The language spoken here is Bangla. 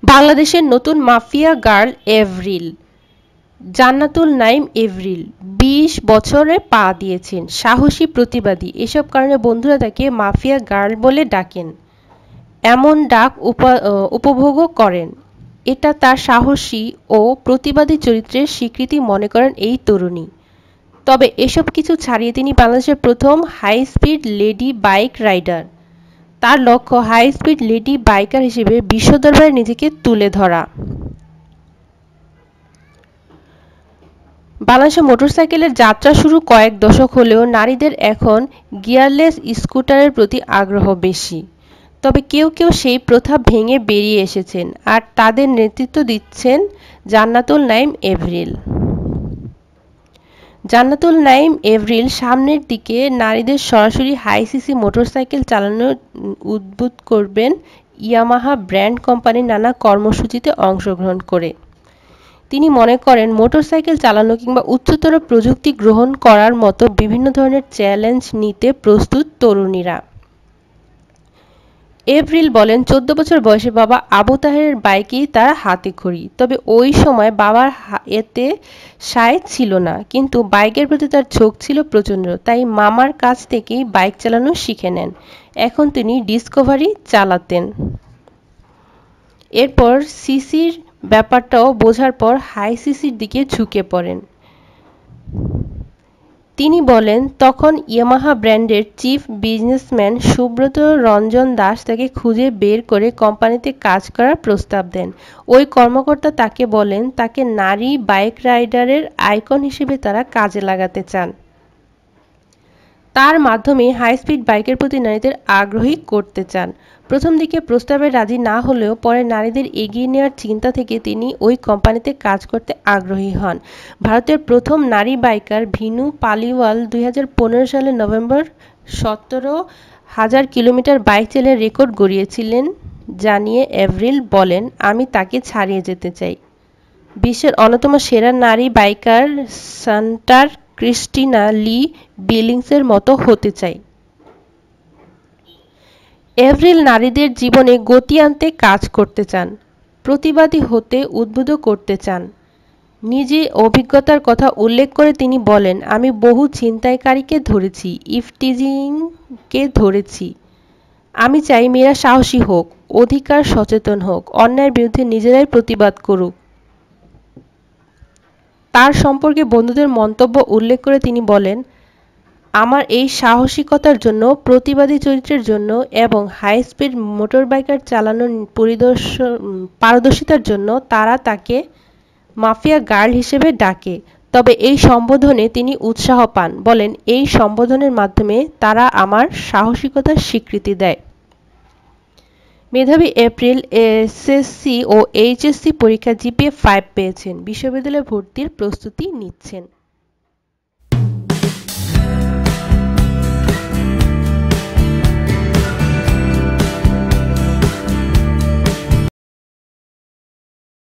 বাংলাদেশের নতুন মাফিয়া গার্ল এভরিল। জান্নাতুল নাইম এভরিল ২০ বছরে পা দিয়েছেন। সাহসী প্রতিবাদী, এসব কারণে বন্ধুরা তাকে মাফিয়া গার্ল বলে ডাকেন। এমন ডাক উপভোগও করেন। এটা তার সাহসী ও প্রতিবাদী চরিত্রের স্বীকৃতি মনে করেন এই তরুণী। তবে এসব কিছু ছাড়িয়ে তিনি বাংলাদেশের প্রথম high speed lady bike rider. তার লক্ষ্য হাই স্পিড লেডি বাইকার হিসেবে বিশ্ব দরবারে নিজেকে তুলে ধরা। বাংলাদেশে মোটরসাইকেলের যাত্রা শুরু কয়েক দশক হলেও নারীদের এখন গিয়ারলেস স্কুটারের প্রতি আগ্রহ বেশি। তবে কেউ কেউ সেই প্রথা ভেঙে বেরিয়ে এসেছেন, আর তাদের নেতৃত্ব দিচ্ছেন জান্নাতুল নাইম এভরিল। জান্নাতুল নাইম এভরিল সামনের দিকে নারীদের সরাসরি হাই সিসি মোটরসাইকেল চালানোর উদ্বুদ্ধ করবেন ইয়ামাহা ব্র্যান্ড কোম্পানির নানা কর্মসূচিতে অংশগ্রহণ করে। তিনি মনে করেন মোটরসাইকেল চালানো কিংবা উচ্চতর প্রযুক্তি গ্রহণ করার মতো বিভিন্ন ধরনের চ্যালেঞ্জ নিতে প্রস্তুত তরুণীরা। এভরিল বলেন, ১৪ বছর বয়সে বাবা আবু তাহেরের বাইকেই তার হাতেখড়ি। তবে ওই সময় বাবার এতে সায় ছিল না, কিন্তু বাইকের প্রতি তার ঝোঁক ছিল প্রচণ্ড। তাই মামার কাছ থেকেই বাইক চালানো শিখে নেন। এখন তিনি ডিসকভারি চালাতেন। এরপর সিসির ব্যাপারটাও বোঝার পর হাই সিসির দিকে ঝুঁকে পড়েন। তিনি বলেন, তখন ইয়ামাহা ব্র্যান্ডের চিফ বিজনেসম্যান সুব্রত রঞ্জন দাস তাকে খুঁজে বের করে কোম্পানিতে কাজ করার প্রস্তাব দেন। ওই কর্মকর্তা তাকে বলেন, তাকে নারী বাইক রাইডারের আইকন হিসেবে তারা কাজে লাগাতে চান। তার মাধ্যমে হাই স্পিড বাইকের প্রতি নারীদের আগ্রহী করতে চান। প্রথম দিকে প্রস্তাবে রাজি না হলেও পরে নারীদের এগিয়ে নেওয়ার চিন্তা থেকে তিনি ওই কোম্পানিতে কাজ করতে আগ্রহী হন। ভারতের প্রথম নারী বাইকার ভিনু পালিওয়াল ২০১৫ সালের নভেম্বর ১৭,০০০ কিলোমিটার বাইক চালিয়ে রেকর্ড গড়িয়েছিলেন জানিয়ে এভরিল বলেন, আমি তাকে ছাড়িয়ে যেতে চাই। বিশ্বের অন্যতম সেরা নারী বাইকার সান্টার ক্রিস্টিনা লি বিলিংসের মতো হতে চাই। এভরিল নারীদের জীবনে গতি আনতে কাজ করতে চান, প্রতিবাদী হতে উদ্বুদ্ধ করতে চান। নিজে অভিজ্ঞতার কথা উল্লেখ করে তিনি বলেন, আমি বহু ছিনতাইকারীকে ধরেছি, ইফটিজিংকে ধরেছি। আমি চাই মেয়েরা সাহসী হোক, অধিকার সচেতন হোক, অন্যায়ের বিরুদ্ধে নিজেরাই প্রতিবাদ করুক। তার সম্পর্কে বন্ধুদের মন্তব্য উল্লেখ করে তিনি বলেন, আমার এই সাহসিকতার জন্য, প্রতিবাদী চরিত্রের জন্য এবং হাই স্পিড মোটরবাইকার চালানোর পারদর্শিতার জন্য তারা তাকে মাফিয়া গার্ল হিসেবে ডাকে। তবে এই সম্বোধনে তিনি উৎসাহ পান, বলেন, এই সম্বোধনের মাধ্যমে তারা আমার সাহসিকতার স্বীকৃতি দেয়। মেধাবী এপ্রিল এসএসসি ও এইচএসসি পরীক্ষায় জিপিএ 5 পেয়েছেন। বিশ্ববিদ্যালয়ে ভর্তির প্রস্তুতি নিচ্ছেন।